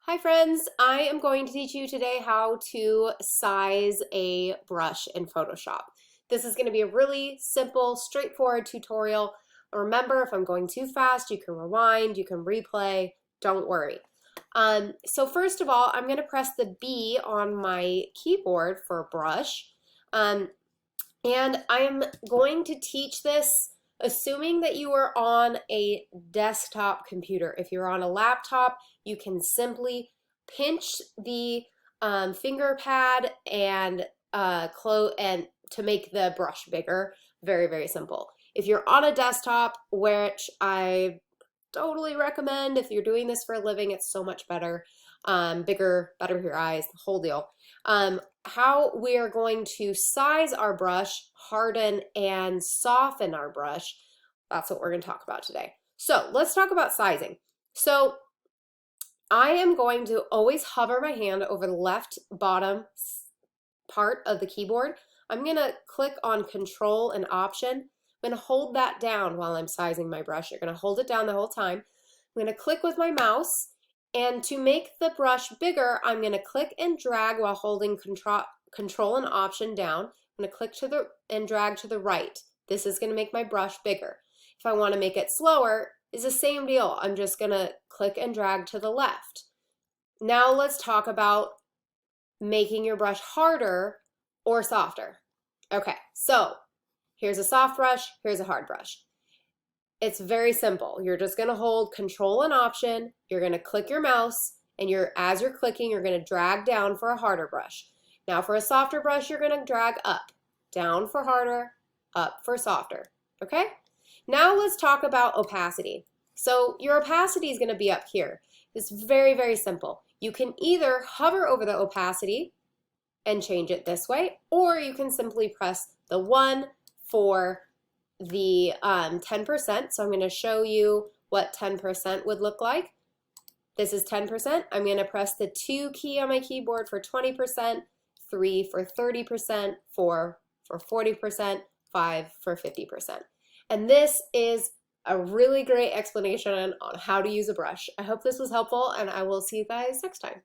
Hi friends, I am going to teach you today how to size a brush in Photoshop. This is going to be a really simple, straightforward tutorial. Remember, if I'm going too fast, you can rewind, you can replay, don't worry. So first of all, I'm going to press the B on my keyboard for brush. And I am going to teach this assuming that you are on a desktop computer. If you're on a laptop, you can simply pinch the finger pad and to make the brush bigger. Very, very simple. If you're on a desktop, which I totally recommend if you're doing this for a living, it's so much better. Bigger, better for your eyes, the whole deal. How we are going to size our brush, harden and soften our brush, that's what we're going to talk about today. So let's talk about sizing. So I am going to always hover my hand over the left bottom part of the keyboard. I'm going to click on Control and Option. I'm going to hold that down while I'm sizing my brush. You're going to hold it down the whole time. I'm going to click with my mouse, and to make the brush bigger, I'm going to click and drag while holding Control and Option down. I'm going to click and drag to the right. This is going to make my brush bigger. If I want to make it slower, it's the same deal. I'm just going to click and drag to the left. Now let's talk about making your brush harder or softer. Okay, so here's a soft brush, here's a hard brush. It's very simple. You're just going to hold Control and Option, you're going to click your mouse, and as you're clicking, you're going to drag down for a harder brush. Now for a softer brush, you're going to drag up. Down for harder, up for softer. Okay? Now let's talk about opacity. So your opacity is going to be up here. It's very, very simple. You can either hover over the opacity and change it this way, or you can simply press the 1 for the 10%. So I'm going to show you what 10% would look like. This is 10%. I'm going to press the 2 key on my keyboard for 20%, 3 for 30%, 4 for 40%, 5 for 50%. And this is a really great explanation on how to use a brush. I hope this was helpful, and I will see you guys next time.